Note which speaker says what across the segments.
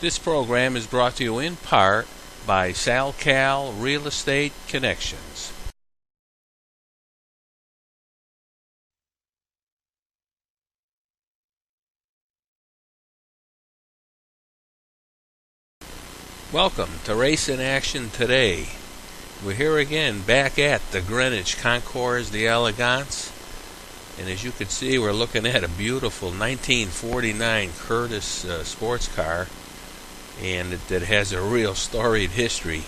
Speaker 1: This program is brought to you in part by SalCal Real Estate Connections. Welcome to Race in Action Today. We're here again back at the Greenwich Concours d'Elegance. And as you can see, we're looking at a beautiful 1949 Curtis sports car. And that has a real storied history,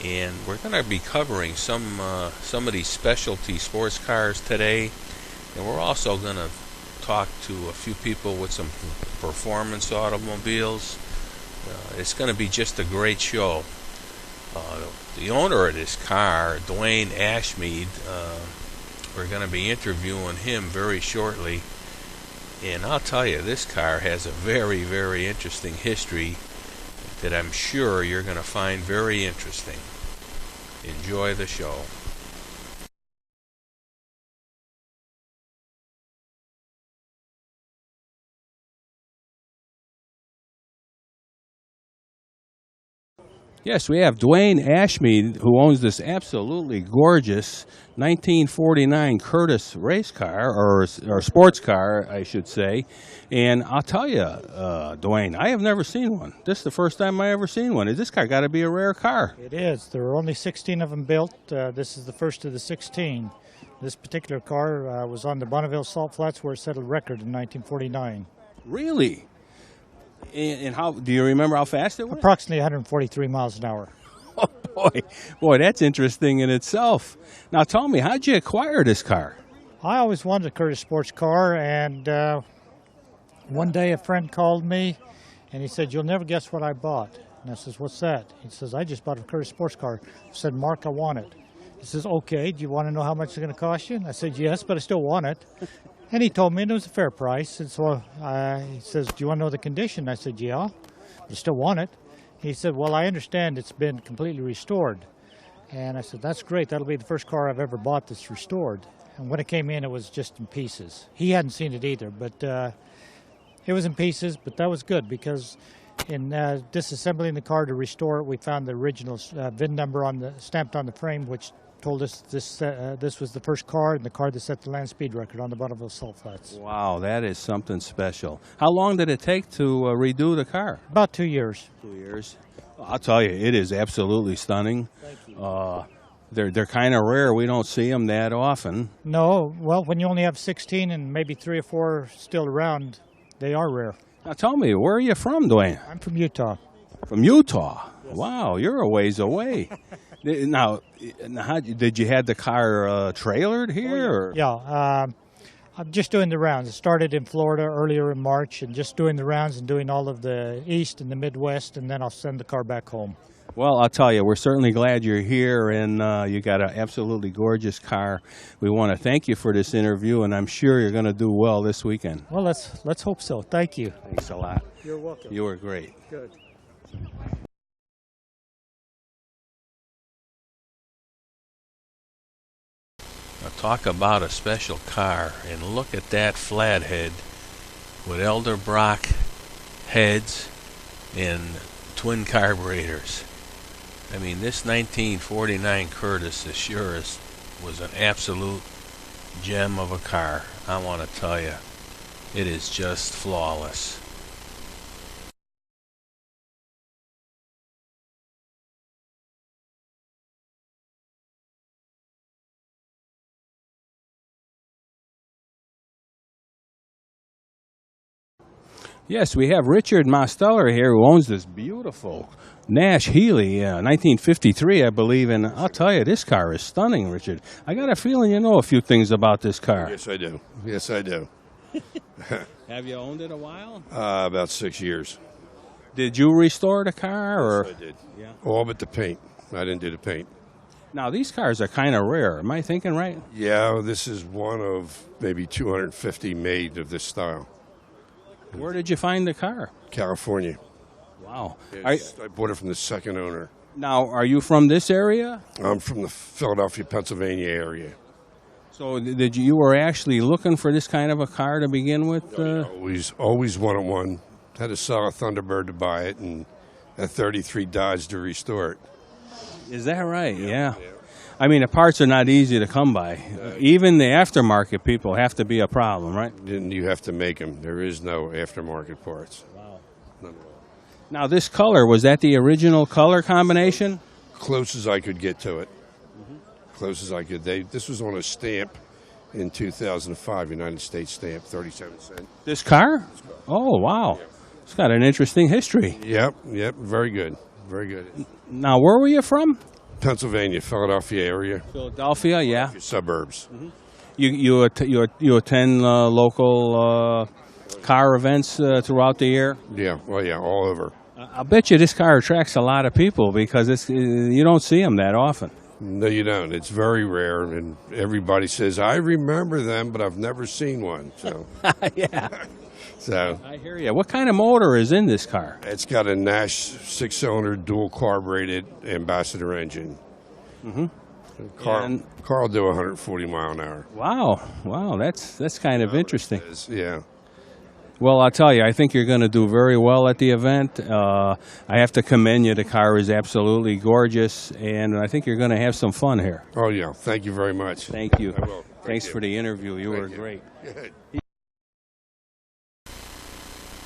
Speaker 1: and we're going to be covering some of these specialty sports cars today, and we're also going to talk to a few people with some performance automobiles. It's going to be just a great show. The owner of this car, Dwayne Ashmead, we're going to be interviewing him very shortly, and I'll tell you, this car has a very, very interesting history that I'm sure you're going to find very interesting. Enjoy the show. Yes, we have Dwayne Ashmead, who owns this absolutely gorgeous 1949 Curtis race car, or sports car, I should say. And I'll tell you, Dwayne, I have never seen one. This is the first time I ever seen one. This car got to be a rare car.
Speaker 2: It is. There are only 16 of them built. This is the first of the 16. This particular car was on the Bonneville Salt Flats, where it set a record in 1949.
Speaker 1: Really? And how do you remember how fast it went?
Speaker 2: Approximately 143 miles an hour.
Speaker 1: Oh boy, that's interesting in itself. Now tell me, how'd you acquire this car?
Speaker 2: I always wanted a Curtis sports car, and one day a friend called me, and he said, "You'll never guess what I bought." And I says, "What's that?" He says, "I just bought a Curtis sports car." I said, "Mark, I want it." He says, "Okay, do you want to know how much it's going to cost you?" And I said, "Yes, but I still want it." And he told me it was a fair price. And so he says, "Do you want to know the condition?" I said, "Yeah, but I still want it." He said, "Well, I understand it's been completely restored." And I said, "That's great. That'll be the first car I've ever bought that's restored." And when it came in, it was just in pieces. He hadn't seen it either, but it was in pieces. But that was good, because in disassembling the car to restore it, we found the original VIN number stamped on the frame, which told us this was the first car, and the car that set the land speed record on the Bonneville Salt Flats.
Speaker 1: Wow, that is something special. How long did it take to redo the car?
Speaker 2: About 2 years.
Speaker 1: 2 years. I'll tell you, it is absolutely stunning.
Speaker 2: Thank you.
Speaker 1: They're kind of rare. We don't see them that often.
Speaker 2: No, well, when you only have 16 and maybe 3 or 4 still around, they are rare.
Speaker 1: Now tell me, where are you from, Dwayne?
Speaker 2: I'm from Utah.
Speaker 1: From Utah?
Speaker 2: Yes.
Speaker 1: Wow, you're a ways away. Now, did you have the car trailered here?
Speaker 2: Oh, yeah. I'm just doing the rounds. I started in Florida earlier in March, and just doing the rounds and doing all of the East and the Midwest, and then I'll send the car back home.
Speaker 1: Well, I'll tell you, we're certainly glad you're here, and you got an absolutely gorgeous car. We want to thank you for this interview, and I'm sure you're going to do well this weekend.
Speaker 2: Well, let's hope so. Thank you.
Speaker 1: Thanks a lot.
Speaker 2: You're welcome.
Speaker 1: You were great.
Speaker 2: Good.
Speaker 1: Now talk about a special car, and look at that flathead with Elderbrock heads and twin carburetors. I mean, this 1949 Curtis was an absolute gem of a car. I want to tell you, it is just flawless. Yes, we have Richard Mosteller here, who owns this beautiful Nash Healey, 1953, I believe. And I'll tell you, this car is stunning, Richard. I got a feeling you know a few things about this car.
Speaker 3: Yes, I do. Yes, I do.
Speaker 1: Have you owned it a while?
Speaker 3: About 6 years.
Speaker 1: Did you restore the car? Or?
Speaker 3: Yes, I did.
Speaker 1: Yeah.
Speaker 3: All but the paint. I didn't do the paint.
Speaker 1: Now, these cars are kind of rare. Am I thinking right?
Speaker 3: Yeah, this is one of maybe 250 made of this style.
Speaker 1: Where did you find the car?
Speaker 3: California.
Speaker 1: Wow.
Speaker 3: I bought it from the second owner.
Speaker 1: Now, are you from this area?
Speaker 3: I'm from the Philadelphia, Pennsylvania area.
Speaker 1: So you were actually looking for this kind of a car to begin with?
Speaker 3: Always wanted one. Had to sell a Thunderbird to buy it, and a 33 Dodge to restore it.
Speaker 4: Is that right? Yeah. I mean, the parts are not easy to come by. Even the aftermarket people have to be a problem, right?
Speaker 3: Then you have to make them. There is no aftermarket parts.
Speaker 4: Wow.
Speaker 3: None at all.
Speaker 4: Now, this color, was that the original color combination?
Speaker 3: Close as I could get to it. Close as I could. This was on a stamp in 2005, United States stamp, 37 cents.
Speaker 4: This car? Oh, wow. It's got an interesting history.
Speaker 3: Yep, very good. Very good.
Speaker 4: Now, where were you from?
Speaker 3: Pennsylvania, Philadelphia area.
Speaker 4: Philadelphia, yeah.
Speaker 3: Suburbs.
Speaker 4: You attend local car events throughout the year?
Speaker 3: Yeah, well, yeah, all over.
Speaker 4: I bet you this car attracts a lot of people because you don't see them that often.
Speaker 3: No, you don't. It's very rare, and everybody says, I remember them, but I've never seen one. So,
Speaker 4: Yeah.
Speaker 3: so
Speaker 4: I hear you. What kind of motor is in this car?
Speaker 3: it's got a Nash six-cylinder dual carbureted ambassador engine. Car will do 140 mile an hour.
Speaker 4: Wow, that's kind of interesting.
Speaker 3: Yeah.
Speaker 4: Well, I'll tell you, I think you're going to do very well at the event. I have to commend you. The car is absolutely gorgeous, and I think you're going to have some fun here.
Speaker 3: Oh, yeah. Thank you very much.
Speaker 4: Thank you.
Speaker 3: I will.
Speaker 4: Thanks for the interview. You were
Speaker 3: you.
Speaker 4: great.
Speaker 3: Good.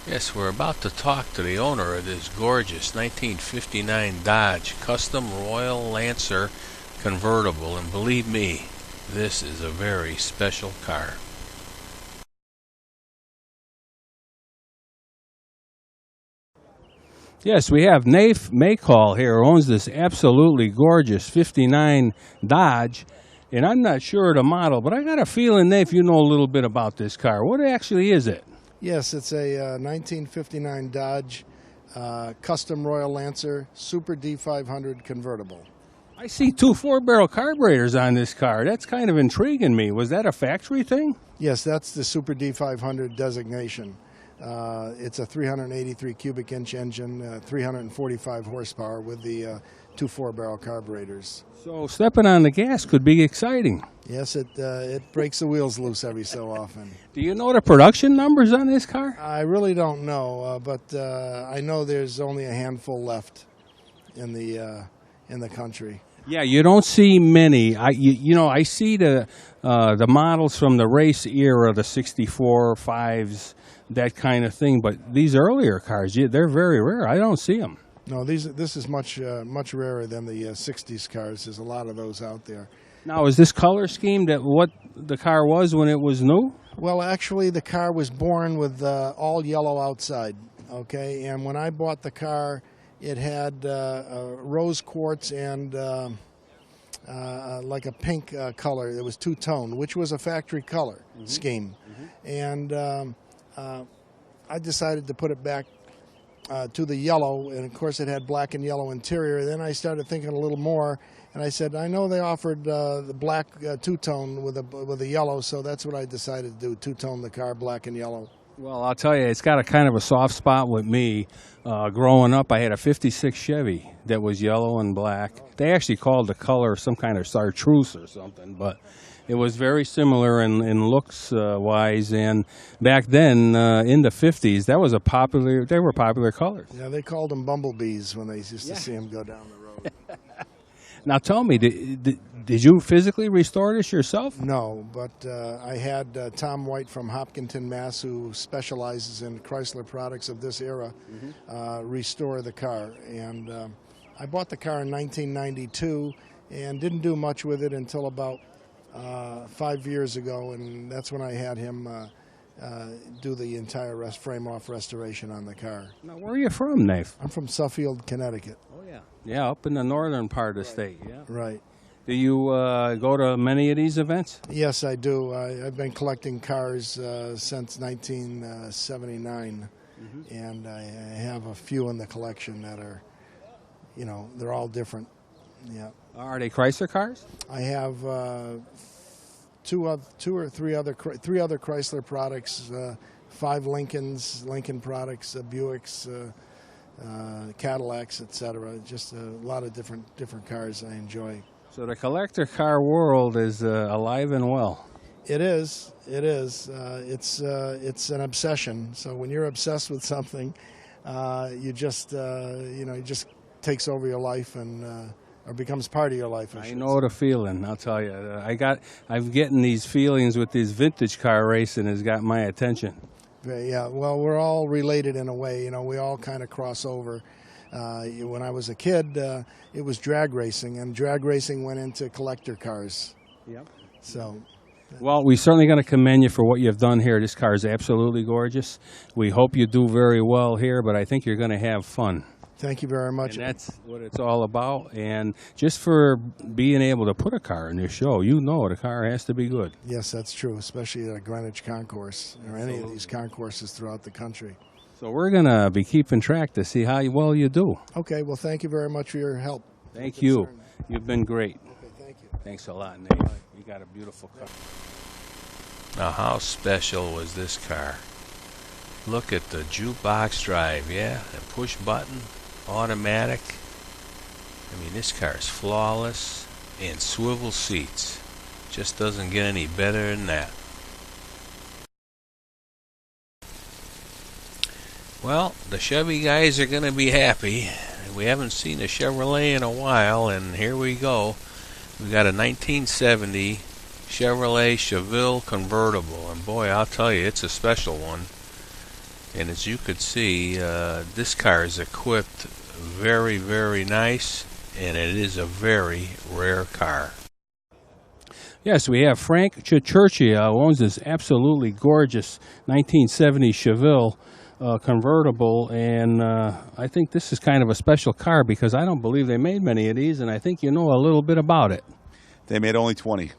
Speaker 1: Yes, we're about to talk to the owner of this gorgeous 1959 Dodge Custom Royal Lancer convertible, and believe me, this is a very special car.
Speaker 4: Yes, we have Nafe Maycall here, who owns this absolutely gorgeous 59 Dodge, and I'm not sure of the model, but I got a feeling, Nafe, you know a little bit about this car. What actually is it?
Speaker 5: Yes, it's a 1959 Dodge Custom Royal Lancer Super D500 convertible.
Speaker 4: I see two 4-barrel carburetors on this car. That's kind of intriguing me. Was that a factory thing?
Speaker 5: Yes, that's the Super D500 designation. It's a 383 cubic inch engine, 345 horsepower with the two 4-barrel carburetors.
Speaker 4: So stepping on the gas could be exciting.
Speaker 5: Yes, it breaks the wheels loose every so often.
Speaker 4: Do you know the production numbers on this car?
Speaker 5: I really don't know, but I know there's only a handful left in the country.
Speaker 4: Yeah, you don't see many. I see the models from the race era, the 64 5s, that kind of thing. But these earlier cars, they're very rare. I don't see them.
Speaker 5: No, this is much rarer than the 60s cars. There's a lot of those out there.
Speaker 4: Now, is this color scheme what the car was when it was new?
Speaker 5: Well, actually, the car was born with all yellow outside, okay? And when I bought the car, it had rose quartz and like a pink color. It was two-tone, which was a factory color scheme. And I decided to put it back to the yellow, and of course it had black and yellow interior. Then I started thinking a little more, and I said, I know they offered the black two-tone with a yellow, so that's what I decided to do, two-tone the car, black and yellow.
Speaker 4: Well, I'll tell you, it's got a kind of a soft spot with me. Growing up, I had a 56 Chevy that was yellow and black. They actually called the color some kind of chartreuse or something, but it was very similar in looks-wise. And back then, in the 50s, they were popular colors.
Speaker 5: Yeah, they called them bumblebees when they used to see them go down the road.
Speaker 4: Now, tell me, did you physically restore this yourself?
Speaker 5: No, but I had Tom White from Hopkinton, Mass., who specializes in Chrysler products of this era, restore the car. And I bought the car in 1992 and didn't do much with it until about 5 years ago, and that's when I had him do the entire frame-off restoration on the car.
Speaker 4: Now, where are you from, Nafe?
Speaker 5: I'm from Suffield, Connecticut.
Speaker 4: Oh, yeah. Yeah, up in the northern part of the state, yeah.
Speaker 5: Right.
Speaker 4: Do you go to many of these events?
Speaker 5: Yes, I do. I've been collecting cars since 1979, and I have a few in the collection that are, they're all different. Yeah. Are
Speaker 4: they Chrysler cars?
Speaker 5: I have two or three other Chrysler products, 5 Lincoln products, Buicks, Cadillacs, etc. Just a lot of different cars I enjoy.
Speaker 4: So the collector car world is alive and well.
Speaker 5: It is. It is. It's an obsession. So when you're obsessed with something, you just it just takes over your life and or becomes part of your life.
Speaker 4: I know the feeling. I'll tell you. I'm getting these feelings with this vintage car racing has got my attention.
Speaker 5: Yeah. Well, we're all related in a way. You know, we all kind of cross over. When I was a kid, it was drag racing, and drag racing went into collector cars.
Speaker 4: Yep.
Speaker 5: So.
Speaker 4: Well, we're certainly going to commend you for what you've done here. This car is absolutely gorgeous. We hope you do very well here, but I think you're going to have fun.
Speaker 5: Thank you very much.
Speaker 4: And that's what it's all about. And just for being able to put a car in this show, you know the car has to be good.
Speaker 5: Yes, that's true, especially at a Greenwich concourse or any of these concourses throughout the country.
Speaker 4: So we're going to be keeping track to see how well you do.
Speaker 5: Okay, well, thank you very much for your help.
Speaker 4: Thank you. You've been great.
Speaker 5: Okay, thank you.
Speaker 4: Thanks a lot, Nate. You got a beautiful car.
Speaker 1: Now, how special was this car? Look at the jukebox drive, yeah, and push button, automatic. I mean, this car is flawless, and swivel seats. Just doesn't get any better than that. Well, the Chevy guys are going to be happy. We haven't seen a Chevrolet in a while, and here we go. We got a 1970 Chevrolet Chevelle convertible, and boy, I'll tell you, it's a special one. And as you could see, this car is equipped very, very nice, and it is a very rare car.
Speaker 4: Yes, we have Frank Churchia, who owns this absolutely gorgeous 1970 Chevelle convertible, and I think this is kind of a special car because I don't believe they made many of these, and I think you know a little bit about it.
Speaker 6: They made only 20.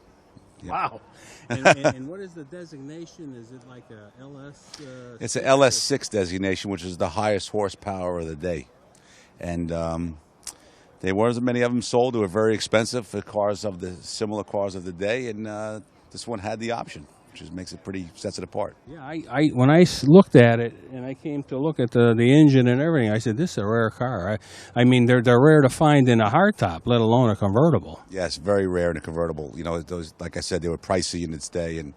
Speaker 6: Yeah.
Speaker 4: Wow. And what is the designation? Is it like a LS?
Speaker 6: It's an LS6 designation, which is the highest horsepower of the day. And there wasn't many of them sold. They were very expensive for cars of the similar cars of the day, and this one had the option, which is, makes it pretty, sets it apart.
Speaker 4: Yeah, I when I looked at it and I came to look at the engine and everything, I said, this is a rare car. I mean, they're rare to find in a hardtop, let alone a convertible.
Speaker 6: Yeah, it's very rare in a convertible. You know, those, like I said, they were pricey in its day, and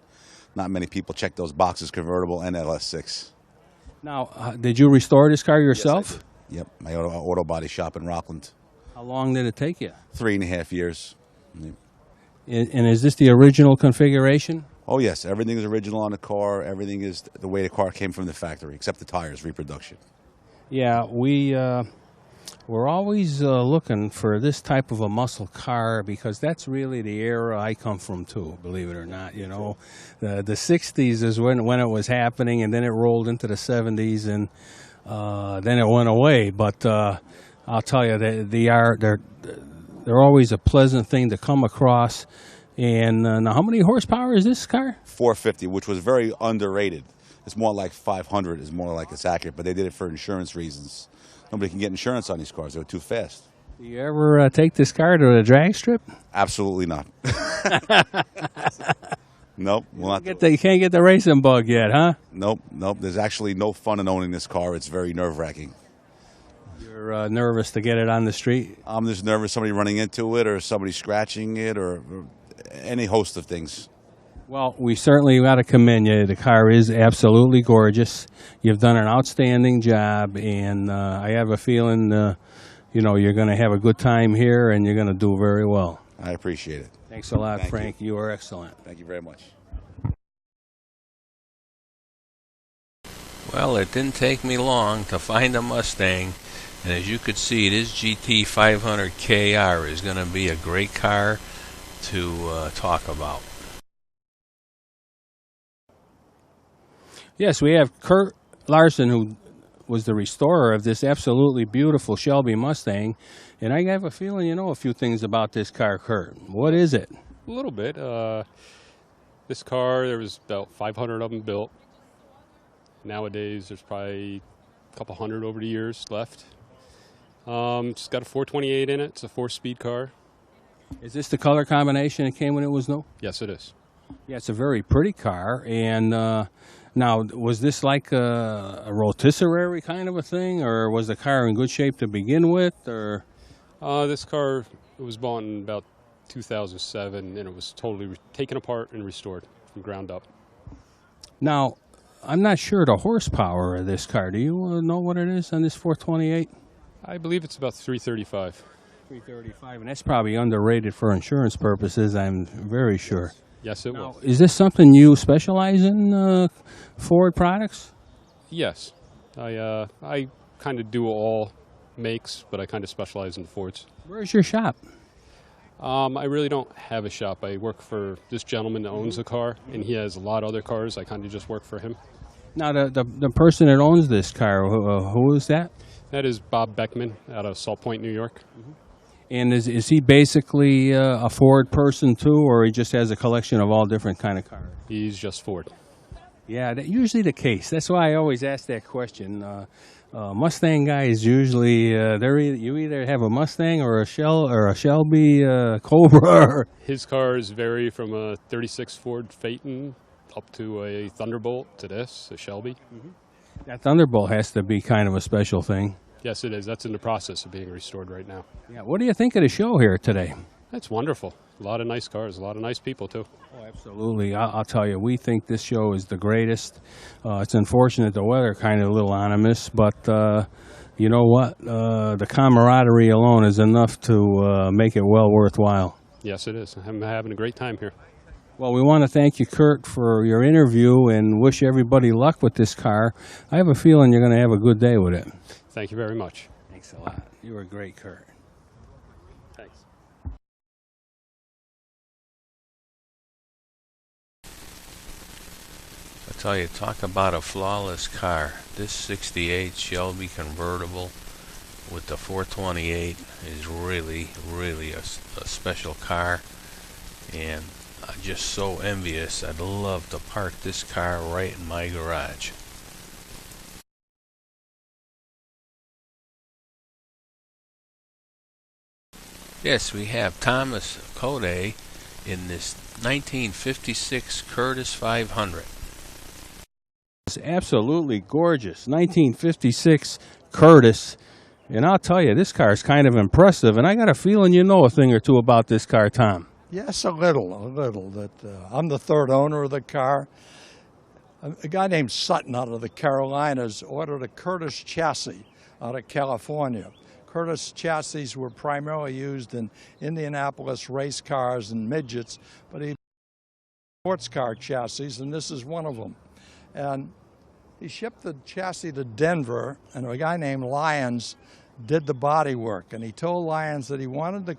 Speaker 6: not many people check those boxes, convertible and LS6.
Speaker 4: Now, did you restore this car yourself?
Speaker 6: Yes, I did. Yep, my auto body shop in Rockland.
Speaker 4: How long did it take you?
Speaker 6: 3.5 years. Yep.
Speaker 4: And is this the original configuration?
Speaker 6: Oh, yes. Everything is original on the car. Everything is the way the car came from the factory, except the tires, reproduction.
Speaker 4: Yeah, we're always looking for this type of a muscle car because that's really the era I come from, too, believe it or not. You know, the 60s is when it was happening, and then it rolled into the 70s, and then it went away. But I'll tell you, they're always a pleasant thing to come across. And now, how many horsepower is this car?
Speaker 6: 450, which was very underrated. It's more like 500 is more like it's accurate, but they did it for insurance reasons. Nobody can get insurance on these cars. They were too fast.
Speaker 4: Do you ever take this car to a drag strip?
Speaker 6: Absolutely not. Nope.
Speaker 4: You can't get the racing bug yet, huh?
Speaker 6: Nope. There's actually no fun in owning this car. It's very nerve-wracking.
Speaker 4: You're nervous to get it on the street?
Speaker 6: I'm just nervous somebody running into it or somebody scratching it or any host of things.
Speaker 4: Well, we certainly got to commend you. The car is absolutely gorgeous. You've done an outstanding job, and I have a feeling, you're going to have a good time here, and you're going to do very well.
Speaker 6: I appreciate it.
Speaker 4: Thanks a lot,
Speaker 6: Thank
Speaker 4: Frank. You are excellent.
Speaker 6: Thank you very much.
Speaker 1: Well, it didn't take me long to find a Mustang, and as you could see, this GT 500 KR is going to be a great car to talk about.
Speaker 4: Yes, we have Kurt Larson, who was the restorer of this absolutely beautiful Shelby Mustang, and I have a feeling you know a few things about this car, Kurt. What is it?
Speaker 7: A little bit. This car, there was about 500 of them built. Nowadays, there's probably a couple hundred over the years left. It's got a 428 in it. It's a 4-speed car.
Speaker 4: Is this the color combination it came when it was new?
Speaker 7: Yes, it is.
Speaker 4: Yeah, it's a very pretty car. And now, was this like a rotisserie kind of a thing, or was the car in good shape to begin with? Or
Speaker 7: This car was bought in about 2007, and it was totally taken apart and restored from ground up.
Speaker 4: Now, I'm not sure the horsepower of this car. Do you know what it is on this 428?
Speaker 7: I believe it's about 335.
Speaker 4: 335, and that's probably underrated for insurance purposes, I'm very sure.
Speaker 7: Yes, it was.
Speaker 4: Is this something you specialize in, Ford products?
Speaker 7: Yes. I kind of do all makes, but I kind of specialize in Fords.
Speaker 4: Where's your shop?
Speaker 7: I really don't have a shop. I work for this gentleman that owns the car, and he has a lot of other cars. I kind of just work for him.
Speaker 4: Now, the person that owns this car, who is that?
Speaker 7: That is Bob Beckman out of Salt Point, New York.
Speaker 4: And is he basically a Ford person too, or he just has a collection of all different kind of cars?
Speaker 7: He's just Ford.
Speaker 4: Yeah, that's usually the case. That's why I always ask that question. Mustang guys usually you either have a Mustang or a Shelby Cobra.
Speaker 7: His cars vary from a 36 Ford Phaeton up to a Thunderbolt to this, a Shelby.
Speaker 4: That Thunderbolt has to be kind of a special thing.
Speaker 7: Yes, it is. That's in the process of being restored right now.
Speaker 4: Yeah. What do you think of the show here today?
Speaker 7: That's wonderful. A lot of nice cars, a lot of nice people, too.
Speaker 4: Oh, absolutely. I'll tell you, we think this show is the greatest. It's unfortunate the weather kind of a little ominous, but you know what? The camaraderie alone is enough to make it well worthwhile.
Speaker 7: Yes, it is. I'm having a great time here.
Speaker 4: Well, we want to thank you, Kurt, for your interview and wish everybody luck with this car. I have a feeling you're going to have a good day with it.
Speaker 7: Thank you very much.
Speaker 4: Thanks a lot. You were great, Kurt.
Speaker 7: Thanks.
Speaker 1: I tell you, talk about a flawless car. This 68 Shelby convertible with the 428 is really, really a special car, and I'm just so envious. I'd love to park this car right in my garage. Yes, we have Thomas Code in this 1956 Curtis 500.
Speaker 4: It's absolutely gorgeous. 1956 Curtis. And I'll tell you, this car is kind of impressive, and I got a feeling you know a thing or two about this car, Tom.
Speaker 8: Yes, a little. I'm the third owner of the car. A guy named Sutton out of the Carolinas ordered a Curtis chassis out of California. Curtis chassis were primarily used in Indianapolis race cars and midgets, but he sports car chassis, and this is one of them. And he shipped the chassis to Denver, and a guy named Lyons did the body work. And he told Lyons that he wanted the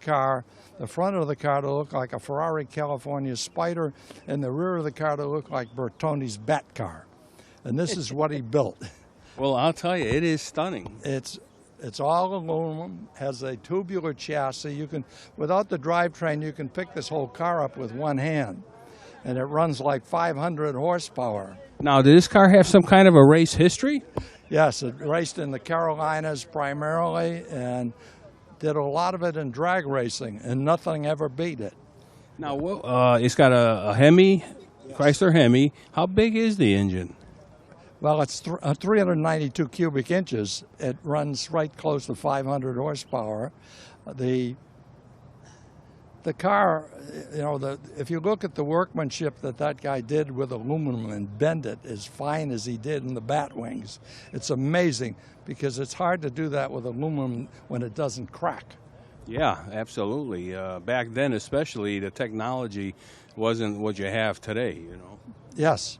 Speaker 8: front of the car to look like a Ferrari California Spider, and the rear of the car to look like Bertoni's Bat car. And this is what he built.
Speaker 4: Well, I'll tell you, it is stunning.
Speaker 8: It's all aluminum, has a tubular chassis. You can, without the drivetrain, you can pick this whole car up with one hand. And it runs like 500 horsepower.
Speaker 4: Now, did this car have some kind of a race history?
Speaker 8: Yes, it raced in the Carolinas primarily and did a lot of it in drag racing, and nothing ever beat it.
Speaker 4: Now, it's got a Hemi, Chrysler Hemi. How big is the engine?
Speaker 8: Well, it's 392 cubic inches. It runs right close to 500 horsepower. The car, if you look at the workmanship that guy did with aluminum and bend it as fine as he did in the bat wings, it's amazing because it's hard to do that with aluminum when it doesn't crack.
Speaker 4: Yeah, absolutely. Back then, especially, the technology wasn't what you have today, you know.
Speaker 8: Yes.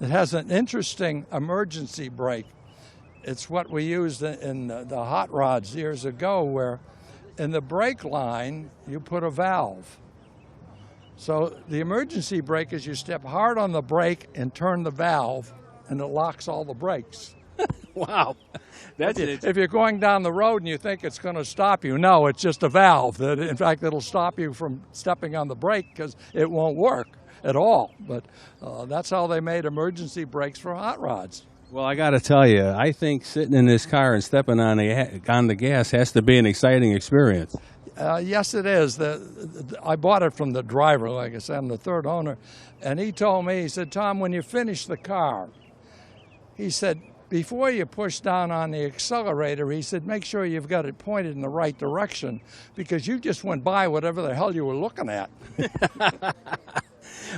Speaker 8: It has an interesting emergency brake. It's what we used in the hot rods years ago, where in the brake line, you put a valve. So the emergency brake is you step hard on the brake and turn the valve, and it locks all the brakes.
Speaker 4: Wow. That's it.
Speaker 8: If you're going down the road and you think it's going to stop you, no, it's just a valve. In fact, it'll stop you from stepping on the brake because it won't work at all. But that's how they made emergency brakes for hot rods.
Speaker 4: Well, I got to tell you, I think sitting in this car and stepping on the gas has to be an exciting experience.
Speaker 8: Yes, it is. I bought it from the driver, like I said, I'm the third owner. And he told me, he said, Tom, when you finish the car, he said, before you push down on the accelerator, he said, make sure you've got it pointed in the right direction, because you just went by whatever the hell you were looking at.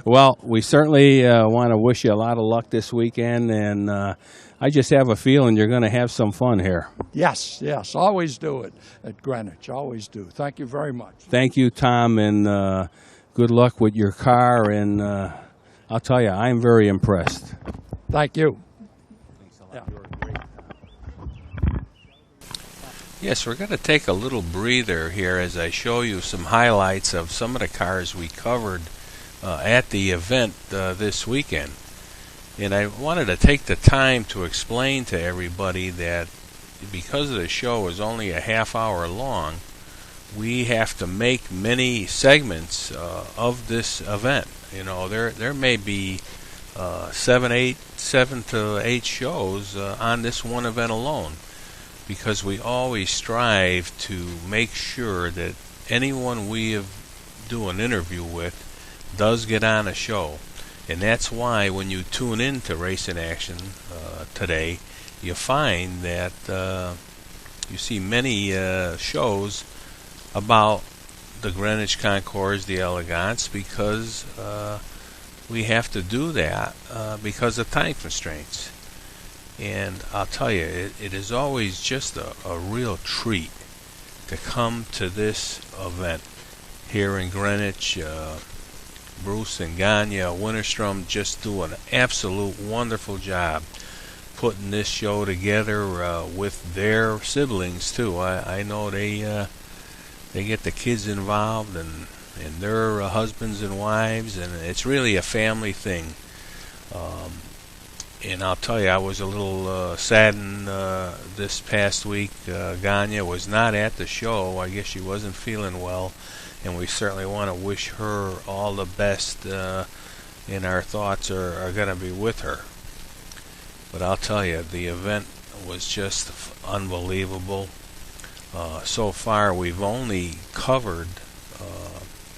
Speaker 4: Well, we certainly want to wish you a lot of luck this weekend, and I just have a feeling you're going to have some fun here.
Speaker 8: Yes, yes, always do it at Greenwich, always do. Thank you very much.
Speaker 4: Thank you, Tom, and good luck with your car, and I'll tell you, I'm very impressed.
Speaker 8: Thank you.
Speaker 4: Yeah.
Speaker 1: Yes, we're going to take a little breather here as I show you some highlights of some of the cars we covered at the event this weekend. And I wanted to take the time to explain to everybody that because the show is only a half hour long, we have to make many segments of this event. You know, there may be 7 to 8 shows on this one event alone, because we always strive to make sure that anyone we do an interview with does get on a show. And that's why when you tune in to Race in Action today, you find that you see many shows about the Greenwich Concours, the Elegance, because we have to do that because of time constraints. And I'll tell you, it is always just a real treat to come to this event here in Greenwich. Bruce and Gagne Winterstrom just do an absolute wonderful job putting this show together with their siblings too. I know they get the kids involved and their husbands and wives, and it's really a family thing. And I'll tell you, I was a little saddened this past week. Gagne was not at the show. I guess she wasn't feeling well, and we certainly want to wish her all the best, and our thoughts are going to be with her. But I'll tell you, the event was just unbelievable. So far, we've only covered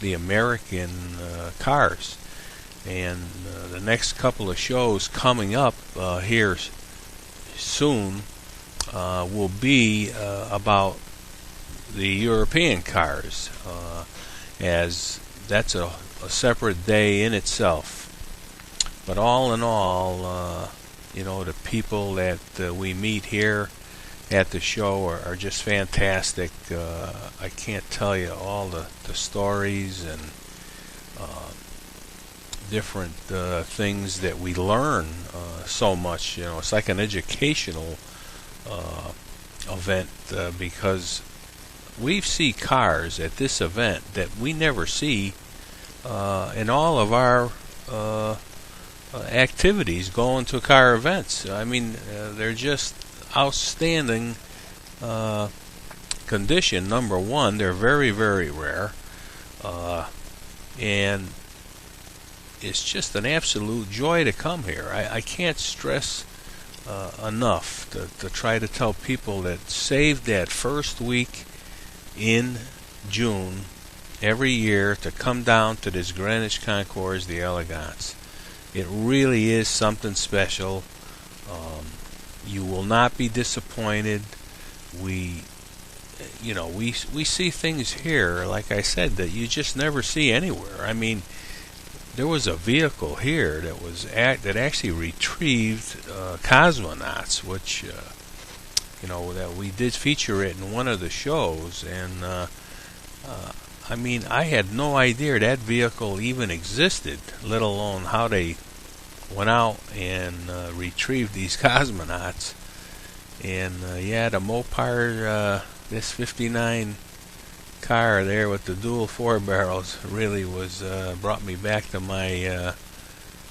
Speaker 1: the American cars, and the next couple of shows coming up here soon will be about the European cars, as that's a separate day in itself. But all in all, you know, the people that we meet here at the show are just fantastic. I can't tell you all the stories and different things that we learn so much. You know, it's like an educational event because we see cars at this event that we never see in all of our activities going to car events. I mean, they're just outstanding condition. Number one, they're very, very rare, and it's just an absolute joy to come here. I can't stress enough to try to tell people that save that first week in June every year to come down to this Greenwich Concours, the Elegance. It really is something special. You will not be disappointed. We see things here, like I said, that you just never see anywhere. I mean, there was a vehicle here that actually retrieved cosmonauts, which that we did feature it in one of the shows, and I mean, I had no idea that vehicle even existed, let alone how they went out and retrieved these cosmonauts. And the Mopar, this 59 car there with the dual 4 barrels really was brought me back to my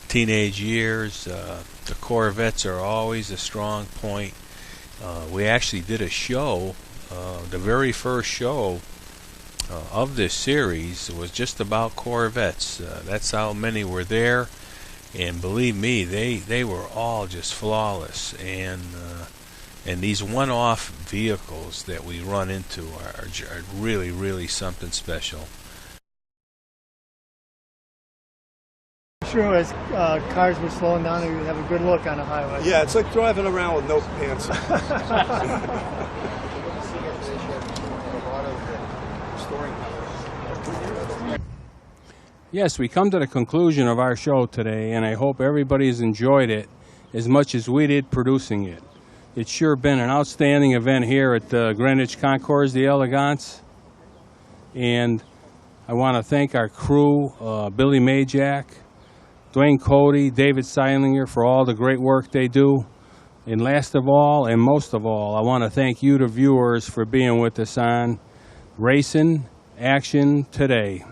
Speaker 1: teenage years. The Corvettes are always a strong point. We actually did a show, the very first show of this series was just about Corvettes. That's how many were there, and believe me, they were all just flawless. And these one-off vehicles that we run into are really, really something special.
Speaker 9: true. As cars were slowing down, you would have a good look on the highway.
Speaker 10: Yeah, it's like driving around with no pants on.
Speaker 4: Yes, we come to the conclusion of our show today, and I hope everybody's enjoyed it as much as we did producing it. It's sure been an outstanding event here at the Greenwich Concours d'Elegance, and I want to thank our crew, Billy Majak, Dwayne Cody, David Seilinger, for all the great work they do. And last of all, and most of all, I want to thank you, the viewers, for being with us on Racing Action Today.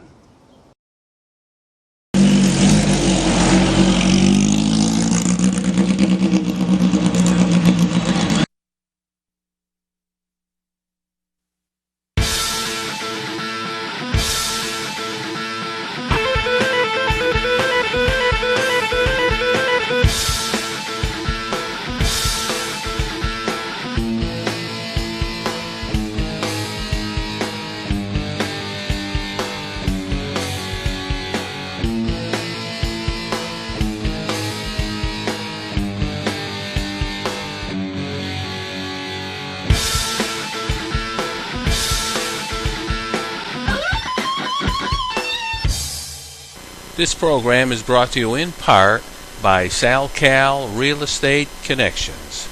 Speaker 1: This program is brought to you in part by SalCal Real Estate Connections.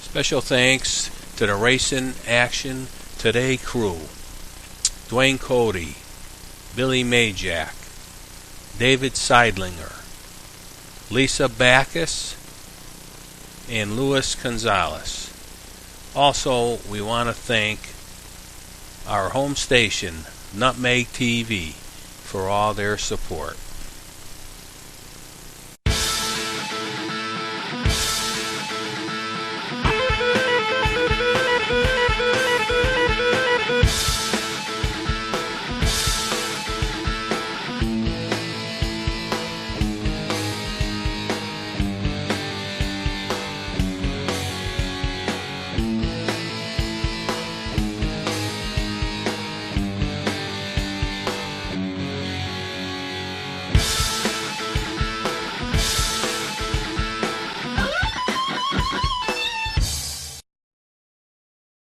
Speaker 1: Special thanks to the Racing Action Today crew: Dwayne Cody, Billy Majak, David Seidlinger, Lisa Backus, and Luis Gonzalez. Also, we want to thank our home station, Nutmeg TV, for all their support.